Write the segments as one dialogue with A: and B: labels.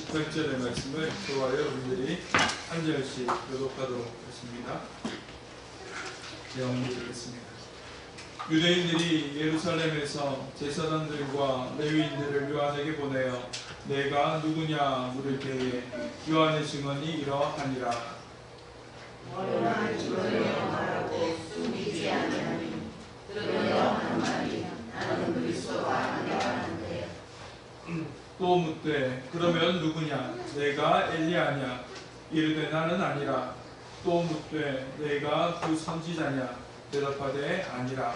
A: 28절의 말씀을 저와 여러분들이 한 절씩 교독하도록 하십니다. 제가 읽겠습니다. 유대인들이 예루살렘에서 제사장들과 레위인들을 요한에게 보내어 내가 누구냐 물을 때에 요한의 증언이 이러하니라.
B: 요한의 증언을 말하고 숨기지 아니하니 들으려 하는 말이 나는 그리스도가 아니라 하는데.
A: 또 묻되 그러면 누구냐 내가 엘리야냐 이르되 나는 아니라. 또 묻되 내가 그 선지자냐 대답하되 아니라.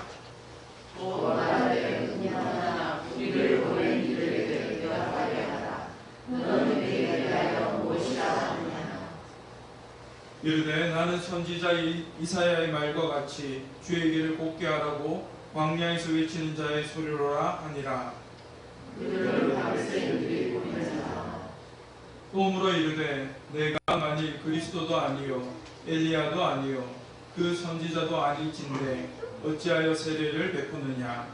B: 또 말하되 그냥 우리를 보낸 이들에게 대답하게 하라. 너는 내게 대하여 무엇이라 하느냐.
A: 이르되 나는 선지자 이사야의 말과 같이 주의 길을 곱게 하라고 광야에서 외치는 자의 소리로라 하니라.
B: 그들을 바리새인들이 보내사
A: 또 물어 이르되 내가 만일 그리스도도 아니요 엘리야도 아니요 그 선지자도 아니진대 어찌하여 세례를 베푸느냐.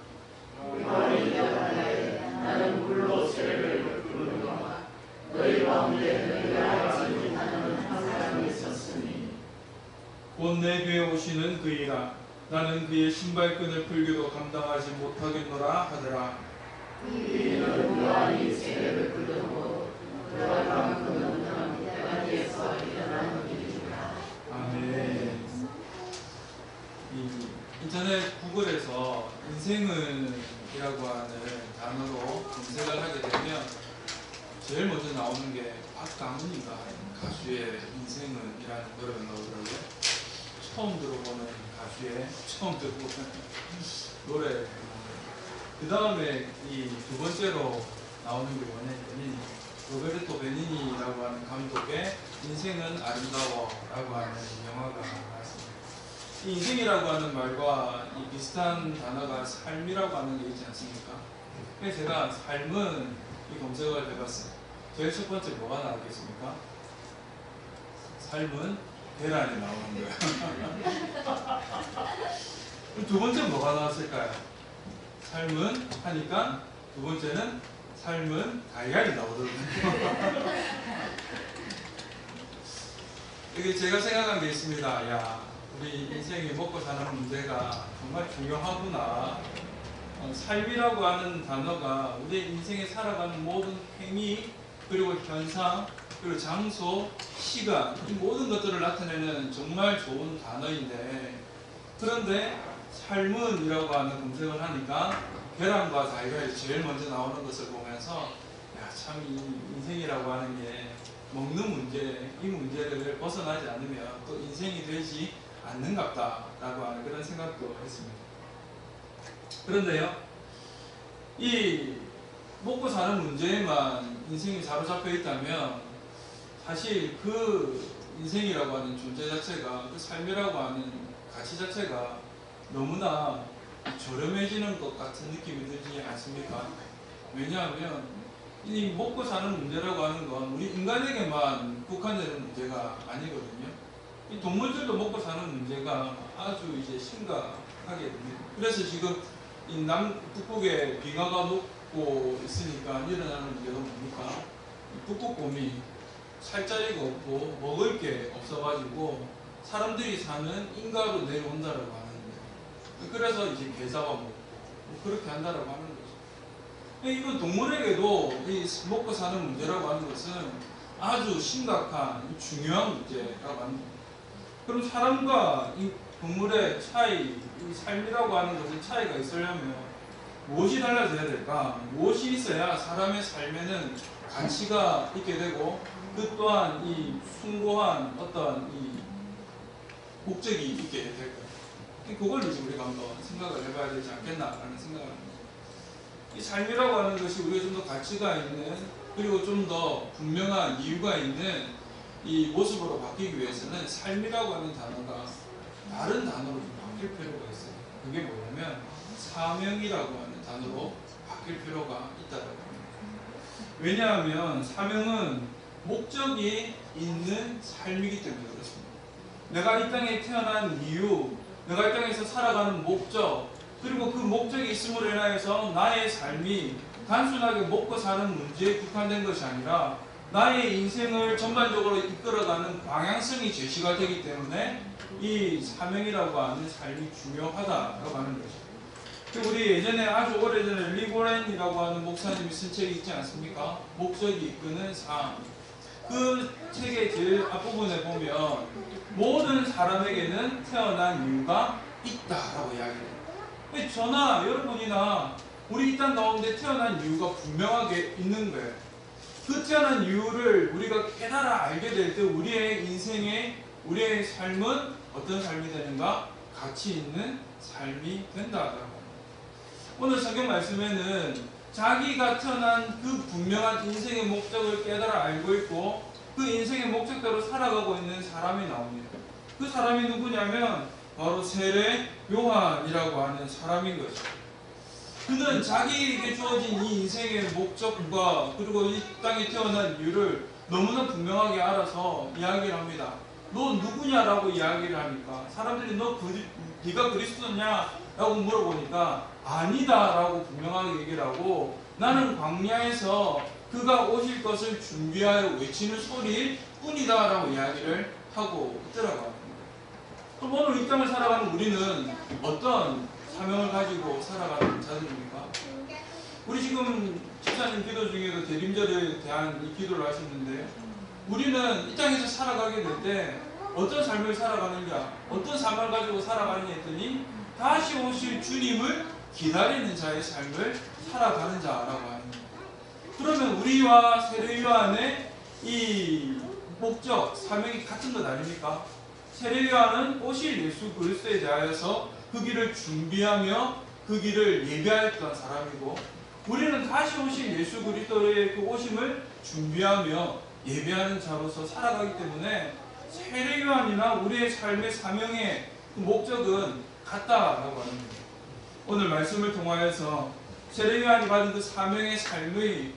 B: 요한이 대답하되 나는 물로 세례를 베푸노라. 너희 가운데 너희가 알지 못하는 한 사람이 있었으니
A: 곧 내 뒤에 오시는 그이라. 나는 그의 신발끈을 풀기도 감당하지 못하겠노라 하더라.
B: 이는 요한이 세례를 베푸고 그러한 그는 대가리에서 일어난 일이니라.
A: 아멘. 이 인터넷 구글에서 인생은 이라고 하는 단어로 검색을 하게 되면 제일 먼저 나오는 게 박가문인가 하는 가수의 인생은 이라는 노래가 나오더라고요. 처음 들어보는 가수의 처음 들어보는 노래. 그 다음에 이 두 번째로 나오는 게 뭐냐면 로베르토 베니니라고 하는 감독의 인생은 아름다워 라고 하는 영화가 나왔습니다. 이 인생이라고 하는 말과 이 비슷한 단어가 삶이라고 하는 게 있지 않습니까? 그래서 제가 삶은 이 검색을 해봤어요. 제일 첫 번째 뭐가 나오겠습니까? 삶은 계란이 나오는 거예요. 두 번째 뭐가 나왔을까요? 삶은 하니까 두 번째는 삶은 달걀이 나오더라고요. 이게 제가 생각한 게 있습니다. 야, 우리 인생이 먹고 사는 문제가 정말 중요하구나. 삶이라고 하는 단어가 우리 인생에 살아가는 모든 행위, 그리고 현상, 그리고 장소, 시간, 이 모든 것들을 나타내는 정말 좋은 단어인데, 그런데 삶은 이라고 하는 검색을 하니까 계란과 달걀이 제일 먼저 나오는 것을 보면서 야, 참 이 인생이라고 하는 게 먹는 문제, 이 문제를 벗어나지 않으면 또 인생이 되지 않는갑다 라고 하는 그런 생각도 했습니다. 그런데요, 이 먹고 사는 문제에만 인생이 사로잡혀 있다면 사실 그 인생이라고 하는 존재 자체가, 그 삶이라고 하는 가치 자체가 너무나 저렴해지는 것 같은 느낌이 들지 않습니까? 왜냐하면 이 먹고 사는 문제라고 하는 건 우리 인간에게만 국한되는 문제가 아니거든요. 이 동물들도 먹고 사는 문제가 아주 이제 심각하게 됩니다. 그래서 지금 이 북극에 빙하가 녹고 있으니까 일어나는 문제가 뭡니까? 북극곰이 살 자리가 없고 먹을 게 없어가지고 사람들이 사는 인가로 내려온다라고 하는 거예요. 그래서 이제 개 잡아먹고 그렇게 한다라고 하는 거죠. 이건 동물에게도 이 먹고 사는 문제라고 하는 것은 아주 심각한 중요한 문제라고 하는 겁니다. 그럼 사람과 이 동물의 차이, 이 삶이라고 하는 것의 차이가 있으려면 무엇이 달라져야 될까? 무엇이 있어야 사람의 삶에는 가치가 있게 되고 그 또한 이 숭고한 어떤 이 목적이 있게 될까요? 그걸 이제 우리가 한번 생각을 해봐야 되지 않겠나라는 생각을 합니다. 이 삶이라고 하는 것이 우리가 좀 더 가치가 있는, 그리고 좀 더 분명한 이유가 있는 이 모습으로 바뀌기 위해서는 삶이라고 하는 단어가 다른 단어로 좀 바뀔 필요가 있어요. 그게 뭐냐면 사명이라고 하는 단어로 바뀔 필요가 있다라고 합니다. 왜냐하면 사명은 목적이 있는 삶이기 때문에 그렇습니다. 내가 이 땅에 태어난 이유, 내가 이 땅에서 살아가는 목적, 그리고 그 목적이 있음으로 인하여서 나의 삶이 단순하게 먹고 사는 문제에 국한된 것이 아니라 나의 인생을 전반적으로 이끌어가는 방향성이 제시가 되기 때문에 이 사명이라고 하는 삶이 중요하다라고 하는 거죠. 우리 예전에 아주 오래전에 리고렌이라고 하는 목사님이 쓴 책이 있지 않습니까? 목적이 이끄는 삶. 그 책의 제일 앞부분에 보면 모든 사람에게는 태어난 이유가 있다라고 이야기해요. 저나 여러분이나 우리 이 땅 가운데 태어난 이유가 분명하게 있는 거예요. 그 태어난 이유를 우리가 깨달아 알게 될 때 우리의 인생의 우리의 삶은 어떤 삶이 되는가? 가치 있는 삶이 된다라고 합니다. 오늘 성경 말씀에는 자기가 태어난 그 분명한 인생의 목적을 깨달아 알고 있고 그 인생의 목적대로 살아가고 있는 사람이 나옵니다. 그 사람이 누구냐면 바로 세례 요한이라고 하는 사람인 거죠. 그는 자기에게 주어진 이 인생의 목적과 그리고 이 땅에 태어난 이유를 너무나 분명하게 알아서 이야기를 합니다. 너 누구냐라고 이야기를 하니까 사람들이 네가 그리스도냐? 라고 물어보니까 아니다라고 분명하게 얘기를 하고 나는 광야에서 그가 오실 것을 준비하여 외치는 소리일 뿐이다 라고 이야기를 하고 있더라고요. 그럼 오늘 이 땅을 살아가는 우리는 어떤 사명을 가지고 살아가는 자들입니까? 우리 지금 집사님 기도 중에도 대림절에 대한 이 기도를 하셨는데 우리는 이 땅에서 살아가게 될 때 어떤 삶을 살아가느냐, 어떤 삶을 가지고 살아가느냐 했더니 다시 오실 주님을 기다리는 자의 삶을 살아가는 자라고 하는 거예요. 그러면 우리와 세례 요한의 이 목적, 사명이 같은 것 아닙니까? 세례 요한은 오실 예수 그리스도에 대하여서 그 길을 준비하며 그 길을 예배했던 사람이고 우리는 다시 오실 예수 그리스도의 그 오심을 준비하며 예배하는 자로서 살아가기 때문에 세례 요한이나 우리의 삶의 사명의 그 목적은 같다라고 하는 거예요. 오늘 말씀을 통하여서 세례 요한이 받은 그 사명의 삶의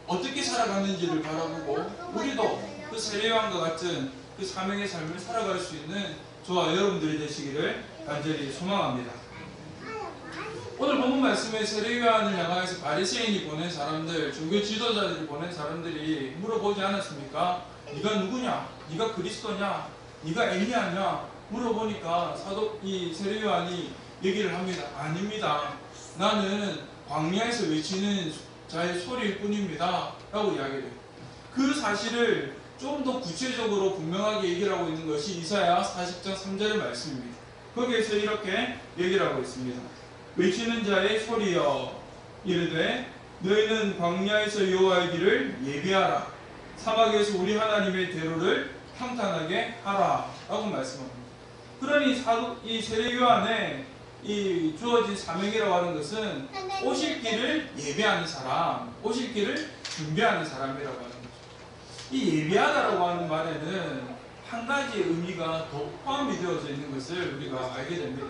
A: 어떻게 살아가는지를 바라보고 우리도 그 세례 요한과 같은 그 사명의 삶을 살아갈 수 있는 저와 여러분들이 되시기를 간절히 소망합니다. 오늘 본문 말씀에 세례 요한을 향하여서 바리새인이 보낸 사람들, 종교 지도자들이 보낸 사람들이 물어보지 않았습니까? 네가 누구냐? 네가 그리스도냐? 네가 엘리야냐? 물어보니까 이 세례 요한이 얘기를 합니다. 아닙니다. 나는 광야에서 외치는 자의 소리일 뿐입니다. 라고 이야기를 해요. 그 사실을 좀 더 구체적으로 분명하게 얘기를 하고 있는 것이 이사야 40장 3절의 말씀입니다. 거기에서 이렇게 얘기를 하고 있습니다. 외치는 자의 소리여 이르되 너희는 광야에서 여호와의 길을 예비하라 사막에서 우리 하나님의 대로를 평탄하게 하라 라고 말씀합니다. 그러니 이 세례 요한의 이 주어진 사명이라고 하는 것은 오실 길을 예배하는 사람, 오실 길을 준비하는 사람이라고 하는 거죠. 이 예배하다라고 하는 말에는 한 가지 의미가 더 포함이 되어져 있는 것을 우리가 알게 됩니다.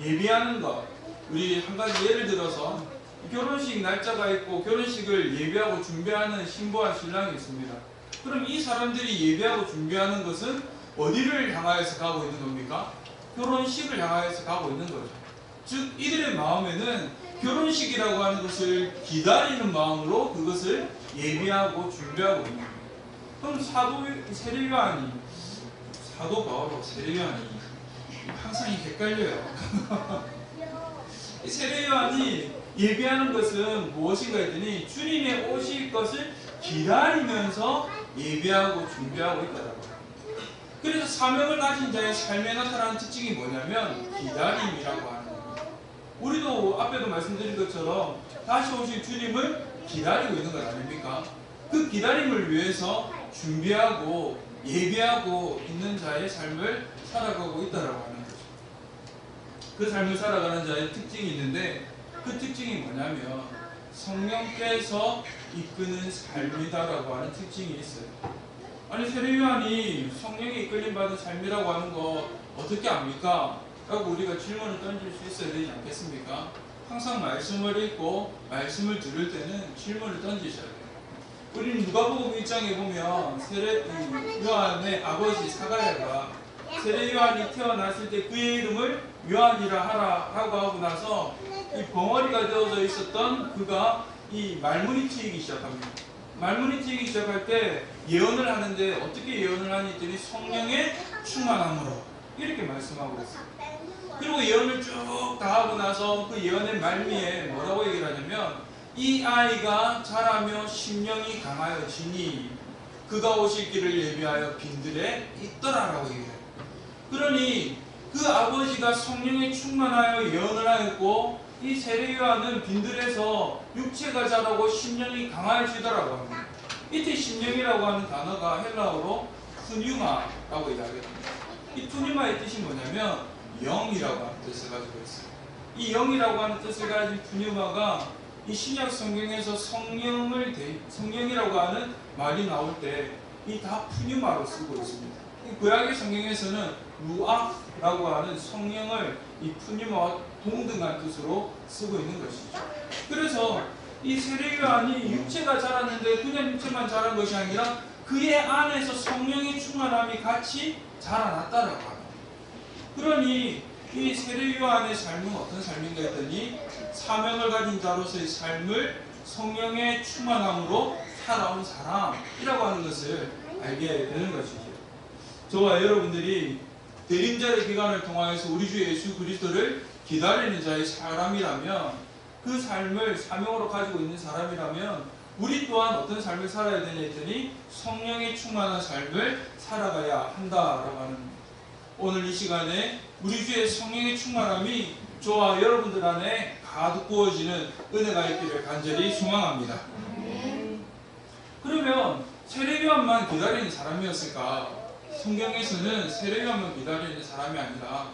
A: 예배하는 것, 우리 한 가지 예를 들어서 결혼식 날짜가 있고 결혼식을 예배하고 준비하는 신부와 신랑이 있습니다. 그럼 이 사람들이 예배하고 준비하는 것은 어디를 향하여서 가고 있는 겁니까? 결혼식을 향하여서 가고 있는 거죠. 즉 이들의 마음에는 결혼식이라고 하는 것을 기다리는 마음으로 그것을 예비하고 준비하고 있는 거예요. 그럼 세례 요한이 사도 바울하고 세례 요한이 항상 헷갈려요. 세례 요한이 예비하는 것은 무엇인가 했더니 주님의 오실 것을 기다리면서 예비하고 준비하고 있다라고. 그래서 사명을 가진 자의 삶에 나타나는 특징이 뭐냐면 기다림이라고 하는 거예요. 우리도 앞에도 말씀드린 것처럼 다시 오실 주님을 기다리고 있는 것 아닙니까? 그 기다림을 위해서 준비하고 예비하고 있는 자의 삶을 살아가고 있다라고 하는 거죠. 그 삶을 살아가는 자의 특징이 있는데 그 특징이 뭐냐면 성령께서 이끄는 삶이다라고 하는 특징이 있어요. 아니 세례 요한이 성령에 이끌림 받은 삶이라고 하는 거 어떻게 압니까? 라고 우리가 질문을 던질 수 있어야 되지 않겠습니까? 항상 말씀을 읽고 말씀을 들을 때는 질문을 던지셔야 돼요. 우리는 누가복음 1장에 보면 세례 요한의 아버지 사가랴가 세례 요한이 태어났을 때 그의 이름을 요한이라 하라라고 하고 나서 이 벙어리가 되어져 있었던 그가 이 말문이 트이기 시작합니다. 말문이 트이기 시작할 때 예언을 하는데 어떻게 예언을 하니 했더니 성령의 충만함으로 이렇게 말씀하고 있어요. 그리고 예언을 쭉 다 하고 나서 그 예언의 말미에 뭐라고 얘기를 하냐면 이 아이가 자라며 심령이 강하여지니 그가 오실 길을 예비하여 빈들에 있더라라고 얘기해요. 그러니 그 아버지가 성령에 충만하여 예언을 하였고 이 세례요한은 빈들에서 육체가 자라고 심령이 강하여지더라고 합니다. 이때 심령이라고 하는 단어가 헬라어로 푸뉴마라고 이야기합니다. 이 푸뉴마의 뜻이 뭐냐면 영이라고 하는 뜻을 가지고 있어요. 이 영이라고 하는 뜻을 가진 푸뉴마가 이 신약 성경에서 성령이라고 하는 말이 나올 때 이 다 푸뉴마로 쓰고 있습니다. 구약의 성경에서는 루아라고 하는 성령을 이 푸뉴마와 동등한 뜻으로 쓰고 있는 것이죠. 그래서 이 세례요한이 육체가 자랐는데 그냥 육체만 자란 것이 아니라 그의 안에서 성령의 충만함이 같이 자라났다라고 합니다. 그러니 이 세례요한의 삶은 어떤 삶인가 했더니 사명을 가진 자로서의 삶을 성령의 충만함으로 살아온 사람이라고 하는 것을 알게 되는 것이죠. 저와 여러분들이 대림절의 기간을 통하여서 우리 주 예수 그리스도를 기다리는 자의 사람이라면 그 삶을 사명으로 가지고 있는 사람이라면 우리 또한 어떤 삶을 살아야 되냐 했더니 성령의 충만한 삶을 살아가야 한다라고 하는 오늘 이 시간에 우리 주의 성령의 충만함이 저와 여러분들 안에 가득 부어지는 은혜가 있기를 간절히 소망합니다. 그러면 세례요한만 기다리는 사람이었을까? 성경에서는 세례요한만 기다리는 사람이 아니라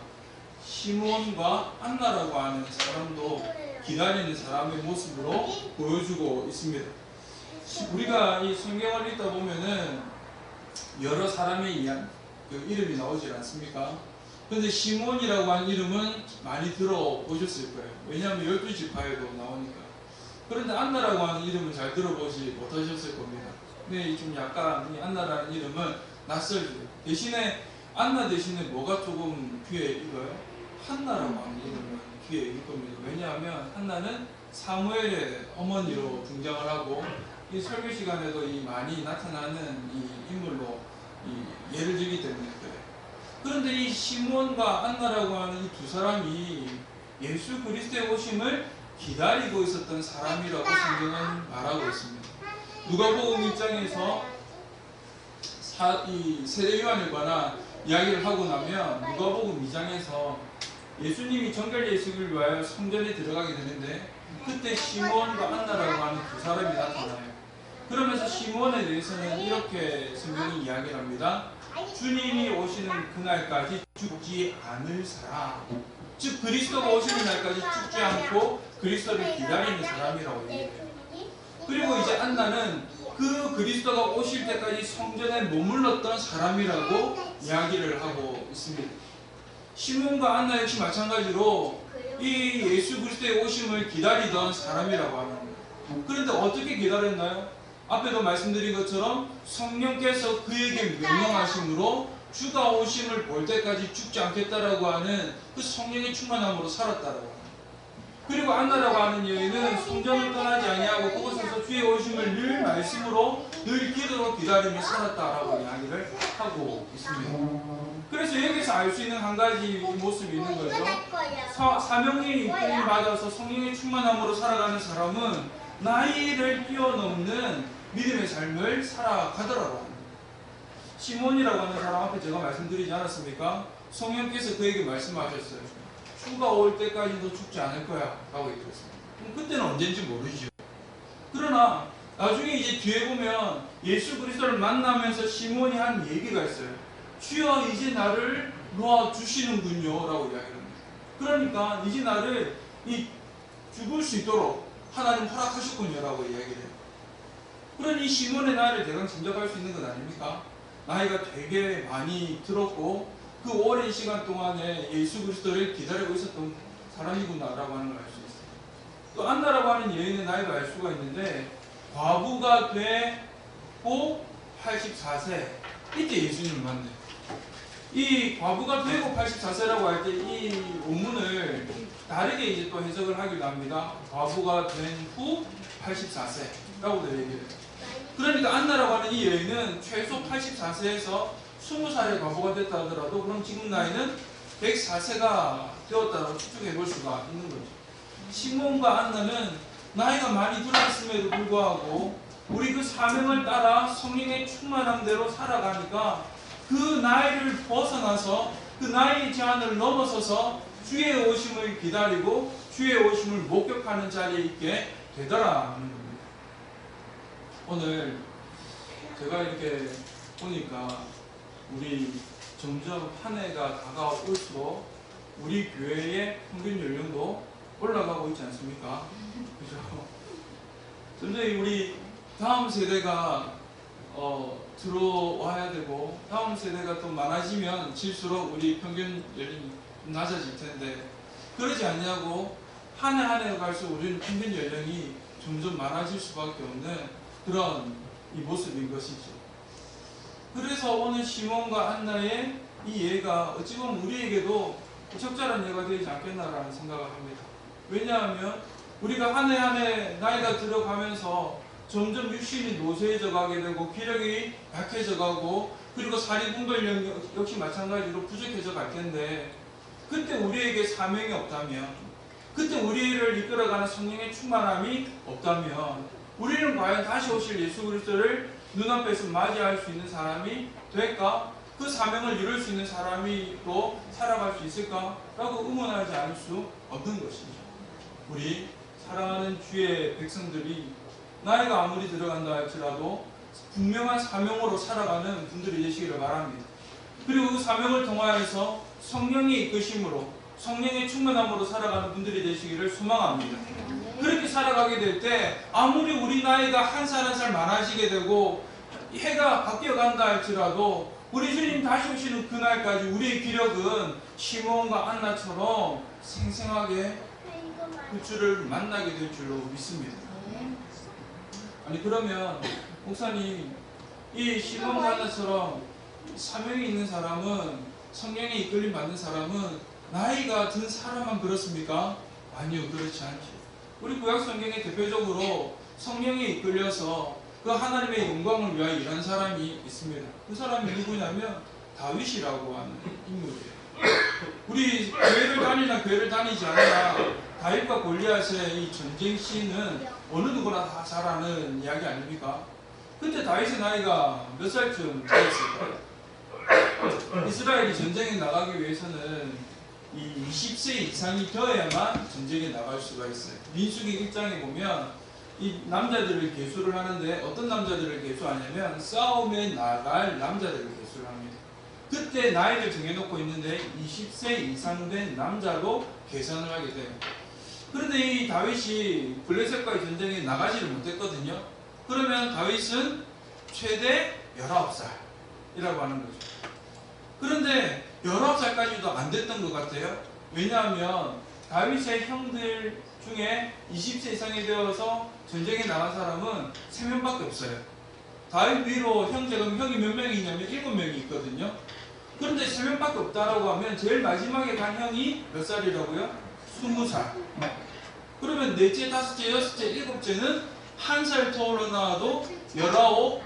A: 시므온과 안나라고 하는 사람도 기다리는 사람의 모습으로 보여주고 있습니다. 우리가 이 성경을 읽다 보면은 여러 사람의 이름이 나오질 않습니까? 그런데 시므온이라고 하는 이름은 많이 들어보셨을 거예요. 왜냐하면 12지파에도 나오니까. 그런데 안나라고 하는 이름은 잘 들어보지 못하셨을 겁니다. 근데 좀 약간 이 안나라는 이름은 낯설죠. 대신에 안나 대신에 뭐가 조금 귀에 익어요? 한나라고 하는 이름은 귀에 익을 겁니다. 왜냐하면 한나는 사무엘의 어머니로 등장을 하고 이 설교 시간에도 이 많이 나타나는 이 인물로 이 예를 들기 때문에 그래요. 그런데 이 시몬과 안나라고 하는 이 두 사람이 예수 그리스도의 오심을 기다리고 있었던 사람이라고 성경은 말하고 있습니다. 누가복음 1장에서 이 세례요한에 관한 이야기를 하고 나면 누가복음 2장에서 예수님이 정결 예식을 위하여 성전에 들어가게 되는데 그때 시몬과 안나라고 하는 두 사람이 나타나요. 그러면서 시몬에 대해서는 이렇게 성경이 이야기를 합니다. 주님이 오시는 그날까지 죽지 않을 사람, 즉 그리스도가 오시는 날까지 죽지 않고 그리스도를 기다리는 사람이라고 얘기해요. 그리고 이제 안나는 그 그리스도가 오실 때까지 성전에 머물렀던 사람이라고 이야기를 하고 있습니다. 시몬과 안나 역시 마찬가지로 이 예수 그리스도의 오심을 기다리던 사람이라고 합니다. 그런데 어떻게 기다렸나요? 앞에도 말씀드린 것처럼 성령께서 그에게 명령하심으로 주가 오심을 볼 때까지 죽지 않겠다라고 하는 그 성령의 충만함으로 살았다라고 합니다. 그리고 안나라고 하는 여인은 성전을 떠나지 아니하고 그곳에서 주의 오심을 늘 말씀으로 늘 기도로 기다리며 살았다라고 이야기를 하고 있습니다. 그래서 여기서 알 수 있는 한 가지 모습이 있는 거죠. 사명이 받아서 성령의 충만함으로 살아가는 사람은 나이를 뛰어넘는 믿음의 삶을 살아가더라고 합니다. 시몬이라고 하는 사람 앞에 제가 말씀드리지 않았습니까? 성령께서 그에게 말씀하셨어요. 주가 올 때까지도 죽지 않을 거야 라고 얘기했습니다. 그때는 언젠지 모르죠. 그러나 나중에 이제 뒤에 보면 예수 그리스도를 만나면서 시몬이 한 얘기가 있어요. 주여 이제 나를 놓아주시는군요 라고 이야기합니다. 그러니까 이제 나를 죽을 수 있도록 하나님 허락하셨군요 라고 이야기해요. 그러니 시몬의 나이를 대강 짐작할 수 있는 것 아닙니까? 나이가 되게 많이 들었고 그 오랜 시간 동안에 예수 그리스도를 기다리고 있었던 사람이구나라고 하는 걸 알 수 있어요. 또 안나라고 하는 여인의 나이도 알 수가 있는데 과부가 되고 84세 이때 예수님을 만나요. 이 과부가 되고 84세라고 할 때 이 원문을 다르게 이제 또 해석을 하기도 합니다. 과부가 된 후 84세라고도 얘기해요. 그러니까 안나라고 하는 이 여인은 최소 84세에서 20살의 과부가 됐다 하더라도 그럼 지금 나이는 104세가 되었다고 추측해 볼 수가 있는 거죠. 시몬과 안나는 나이가 많이 들었음에도 불구하고 우리 그 사명을 따라 성령의 충만함대로 살아가니까 그 나이를 벗어나서 그 나이의 제한을 넘어서서 주의 오심을 기다리고 주의 오심을 목격하는 자리에 있게 되더라는 겁니다. 오늘 제가 이렇게 보니까 우리 점점 한 해가 다가올수록 우리 교회의 평균 연령도 올라가고 있지 않습니까? 그죠? 점점 우리 다음 세대가 들어와야 되고 다음 세대가 또 많아지면 질수록 우리 평균 연령이 낮아질 텐데 그러지 않냐고 한 해 한 해 갈수록 우리는 평균 연령이 점점 많아질 수밖에 없는 그런 이 모습인 것이죠. 그래서 오늘 시몬과 안나의 이 예가 어찌 보면 우리에게도 적절한 예가 되지 않겠나라는 생각을 합니다. 왜냐하면 우리가 한 해 한 해 나이가 들어가면서 점점 육신이 노쇠해져 가게 되고 기력이 약해져 가고 그리고 사리분별력 역시 마찬가지로 부족해져 갈 텐데 그때 우리에게 사명이 없다면 그때 우리를 이끌어가는 성령의 충만함이 없다면 우리는 과연 다시 오실 예수 그리스도를 눈앞에서 맞이할 수 있는 사람이 될까? 그 사명을 이룰 수 있는 사람이 또 살아갈 수 있을까? 라고 의문하지 않을 수 없는 것이죠. 우리 사랑하는 주의 백성들이 나이가 아무리 들어간다 할지라도 분명한 사명으로 살아가는 분들이 되시기를 바랍니다. 그리고 그 사명을 통하여서 성령의 이끄심으로 성령의 충만함으로 살아가는 분들이 되시기를 소망합니다. 그렇게 살아가게 될 때 아무리 우리 나이가 한 살 한 살 많아지게 되고 해가 바뀌어 간다 할지라도 우리 주님 다시 오시는 그날까지 우리의 기력은 시몬과 안나처럼 생생하게 그 주를 만나게 될 줄로 믿습니다. 아니 그러면 목사님 이 시몬과 안나처럼 사명이 있는 사람은 성령의 이끌림 받는 사람은 나이가 든 사람만 그렇습니까? 아니요, 그렇지 않죠. 우리 구약 성경에 대표적으로 성령에 이끌려서 그 하나님의 영광을 위하여 일하는 사람이 있습니다. 그 사람이 누구냐면 다윗이라고 하는 인물이에요. 우리 교회를 다니나 교회를 다니지 않으나 다윗과 골리앗의 이 전쟁 씬은 어느 누구나 다 잘 아는 이야기 아닙니까? 그때 다윗의 나이가 몇 살쯤 되었을까요? 이스라엘이 전쟁에 나가기 위해서는 이 20세 이상이 되어야만 전쟁에 나갈 수가 있어요. 민수기 1장에 보면 이 남자들을 계수를 하는데 어떤 남자들을 계수하냐면 싸움에 나갈 남자들을 계수를 합니다. 그때 나이를 정해놓고 있는데 20세 이상 된 남자로 계산을 하게 돼요. 그런데 이 다윗이 블레셋과의 전쟁에 나가지를 못했거든요. 그러면 다윗은 최대 19살이라고 하는 거죠. 그런데 19살까지도 안 됐던 것 같아요. 왜냐하면 다윗의 형들 중에 20세 이상이 되어서 전쟁에 나간 사람은 3명밖에 없어요. 다윗 위로 형제가 형이 몇 명이 있냐면 7명이 있거든요. 그런데 3명밖에 없다라고 하면 제일 마지막에 간 형이 몇 살이라고요? 20살. 그러면 넷째, 다섯째, 여섯째, 일곱째는 한 살 터울러 나와도 19,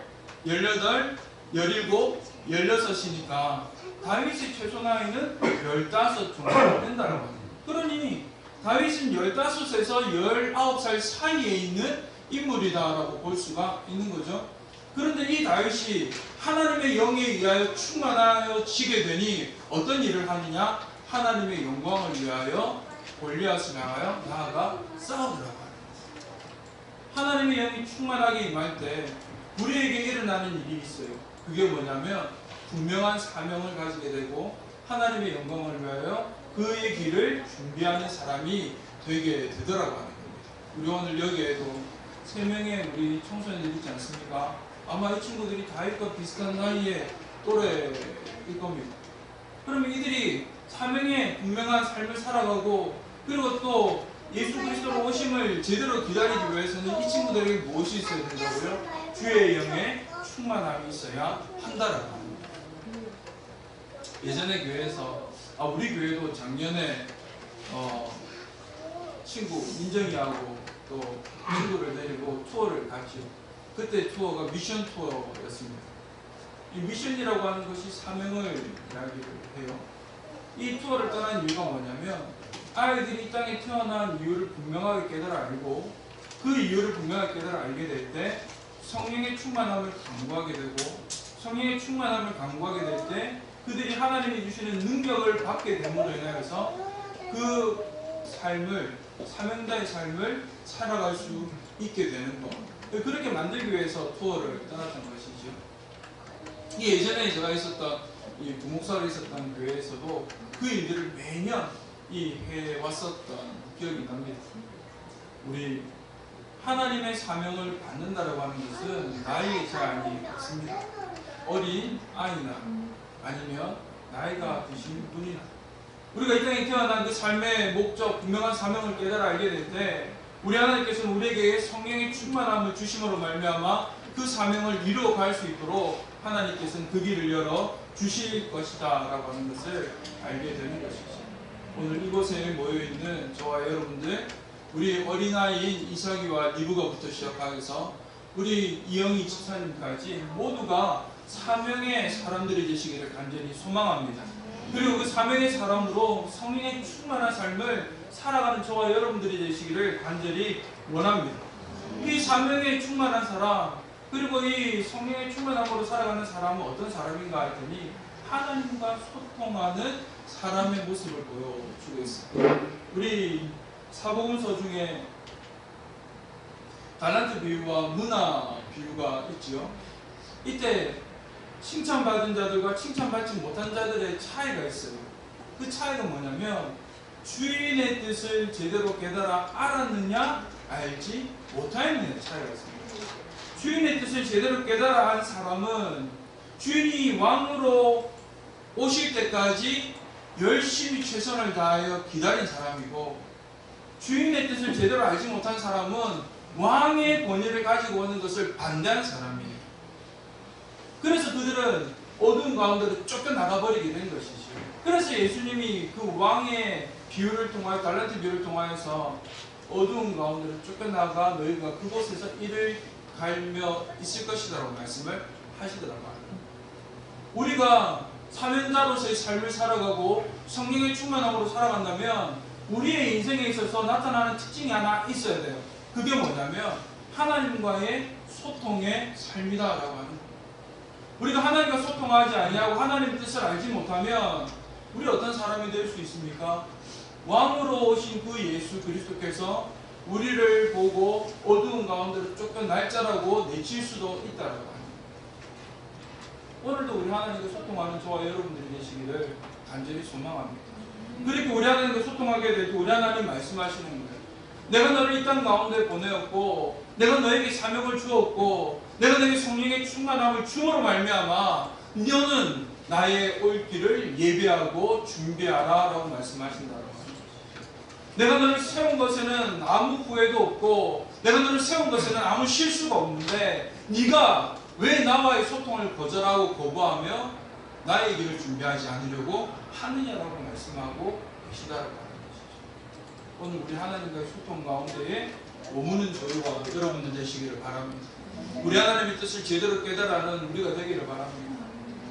A: 18, 17, 16이니까 다윗의 최소 나이는 15 정도 된다는 거예요. 그러니 다윗은 15에서 19살 사이에 있는 인물이다라고 볼 수가 있는 거죠. 그런데 이 다윗이 하나님의 영에 의하여 충만하여지게 되니 어떤 일을 하느냐? 하나님의 영광을 위하여 골리앗을 향하여 나아가 싸우더라고 하는 거예요. 하나님의 영이 충만하게 임할 때 우리에게 일어나는 일이 있어요. 그게 뭐냐면 분명한 사명을 가지게 되고 하나님의 영광을 위하여 그의 길을 준비하는 사람이 되게 되더라고 하는 겁니다. 우리 오늘 여기에도 3명의 우리 청소년들 있지 않습니까? 아마 이 친구들이 다윗과 비슷한 나이의 또래일 겁니다. 그러면 이들이 사명의 분명한 삶을 살아가고 그리고 또 예수 그리스도로 오심을 제대로 기다리기 위해서는 이 친구들에게 무엇이 있어야 된다고요? 주의 영의 충만함이 있어야 한다라고 합니다. 예전에 교회에서 우리 교회도 작년에 친구 민정이하고 또 친구를 데리고 투어를 같이 그때 투어가 미션 투어였습니다. 이 미션이라고 하는 것이 사명을 이야기를 해요. 이 투어를 떠난 이유가 뭐냐면 아이들이 이 땅에 태어난 이유를 분명하게 깨달아 알고 그 이유를 분명하게 깨달아 알게 될 때 성령의 충만함을 강구하게 되고 성령의 충만함을 강구하게 될 때 그들이 하나님이 주시는 능력을 받게 됨으로 인하여서 그 삶을 사명자의 삶을 살아갈 수 있게 되는 것. 그렇게 만들기 위해서 투어를 떠났던 것이죠. 이 예전에 제가 있었던 이 부목사로 있었던 교회에서도 그 일들을 매년 해왔었던 기억이 납니다. 우리 하나님의 사명을 받는다라고 하는 것은 나이의 제한이 없습니다. 어린 아이나 아니면 나이가 드신 분이나 우리가 이 땅에 태어난 그 삶의 목적, 분명한 사명을 깨달아 알게 될 때 우리 하나님께서는 우리에게 성령의 충만함을 주심으로 말미암아 그 사명을 이루어갈 수 있도록 하나님께서는 그 길을 열어 주실 것이다 라고 하는 것을 알게 되는 것이죠. 오늘 이곳에 모여있는 저와 여러분들, 우리 어린아이인 이삭이와 리브가부터 시작해서 우리 이영희 집사님까지 모두가 사명의 사람들이 되시기를 간절히 소망합니다. 그리고 그 사명의 사람으로 성령의 충만한 삶을 살아가는 저와 여러분들이 되시기를 간절히 원합니다. 이 사명의 충만한 사람, 그리고 이 성령의 충만함으로 살아가는 사람은 어떤 사람인가 했더니 하나님과 소통하는 사람의 모습을 보여주고 있습니다. 우리 사복음서 중에 달란트 비유와 문화 비유가 있죠. 이때 칭찬받은 자들과 칭찬받지 못한 자들의 차이가 있어요. 그 차이가 뭐냐면 주인의 뜻을 제대로 깨달아 알았느냐 알지 못하였느냐의 차이가 있습니다. 주인의 뜻을 제대로 깨달아 한 사람은 주인이 왕으로 오실 때까지 열심히 최선을 다하여 기다린 사람이고, 주인의 뜻을 제대로 알지 못한 사람은 왕의 권위를 가지고 오는 것을 반대하는 사람이에요. 그래서 그들은 어두운 가운데로 쫓겨나가버리게 된 것이죠. 그래서 예수님이 그 왕의 비유를 통하여, 달란트 비유를 통하여서 어두운 가운데로 쫓겨나가 너희가 그곳에서 일을 갈며 있을 것이라고 말씀을 하시더라고요. 우리가 사명자로서의 삶을 살아가고 성령의 충만함으로 살아간다면 우리의 인생에 있어서 나타나는 특징이 하나 있어야 돼요. 그게 뭐냐면 하나님과의 소통의 삶이다라고 하는 거예요. 우리가 하나님과 소통하지 아니하고 하나님의 뜻을 알지 못하면 우리 어떤 사람이 될 수 있습니까? 왕으로 오신 그 예수 그리스도께서 우리를 보고 어두운 가운데로 쫓겨날자라고 내칠 수도 있다라고 합니다. 오늘도 우리 하나님과 소통하는 저와 여러분들이 되시기를 간절히 소망합니다. 그렇게 우리 하나님과 소통하게 될 때 우리 하나님 말씀하시는 거예요. 내가 너를 이 땅 가운데 보내었고 내가 너에게 사명을 주었고 내가 너에게 성령의 충만함을 주므로 말미암아 너는 나의 올 길을 예배하고 준비하라 라고 말씀하신다고. 내가 너를 세운 것에는 아무 후회도 없고 내가 너를 세운 것에는 아무 실수가 없는데 네가 왜 나와의 소통을 거절하고 거부하며 나의 길을 준비하지 않으려고 하느냐라고 말씀하고 계시다라고 하는 것이죠. 오늘 우리 하나님과의 소통 가운데에 머무는 저희와 여러분들 되시기를 바랍니다. 우리 하나님의 뜻을 제대로 깨달아는 우리가 되기를 바랍니다.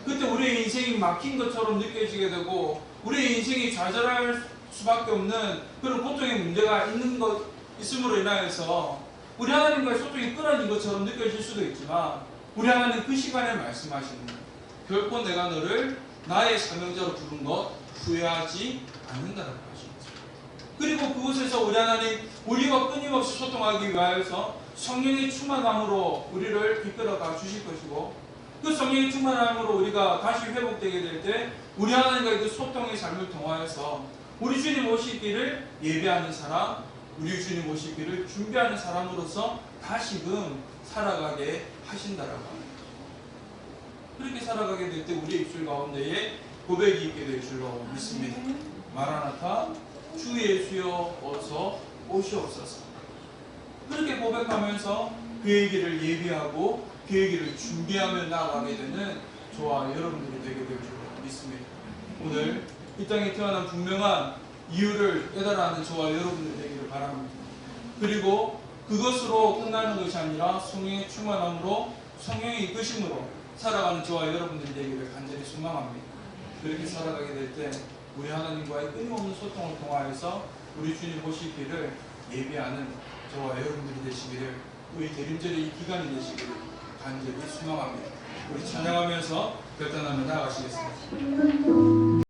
A: 그때 우리의 인생이 막힌 것처럼 느껴지게 되고 우리의 인생이 좌절할 수밖에 없는 그런 고통의 문제가 있음으로 인하여서 우리 하나님과의 소통이 끊어진 것처럼 느껴질 수도 있지만 우리 하나님 그 시간에 말씀하시는 거예요. 결코 내가 너를 나의 사명자로 부른 것 후회하지 않는다라고 하십니다. 그리고 그곳에서 우리 하나님 우리와 끊임없이 소통하기 위하여서 성령의 충만함으로 우리를 이끌어가 주실 것이고 그 성령의 충만함으로 우리가 다시 회복되게 될 때 우리 하나님과의 그 소통의 삶을 통하여서 우리 주님 오시기를 예배하는 사람, 우리 주님 오시기를 준비하는 사람으로서 다시금 살아가게 하신다라고 합니다. 그렇게 살아가게 될 때 우리의 입술 가운데에 고백이 있게 될 줄로 믿습니다. 마라나타, 주 예수여 어서 오시옵소서. 그렇게 고백하면서 그의 길을 예비하고 그의 길을 준비하며 나아가게 되는 저와 여러분들이 되게 될 줄로 믿습니다. 오늘 이 땅에 태어난 분명한 이유를 깨달아 하는 저와 여러분들이 되기를 바랍니다. 그리고 그것으로 끝나는 것이 아니라 성령의 충만함으로 성령의 이끄심으로 살아가는 저와 여러분들이 되기를 간절히 소망합니다. 그렇게 살아가게 될 때 우리 하나님과의 끊임없는 소통을 통하여서 우리 주님 보시기를 예비하는 저와 여러분들이 되시기를, 우리 대림절의 이 기간이 되시기를 간절히 소망합니다. 우리 찬양하면서 결단하며 나아가시겠습니다.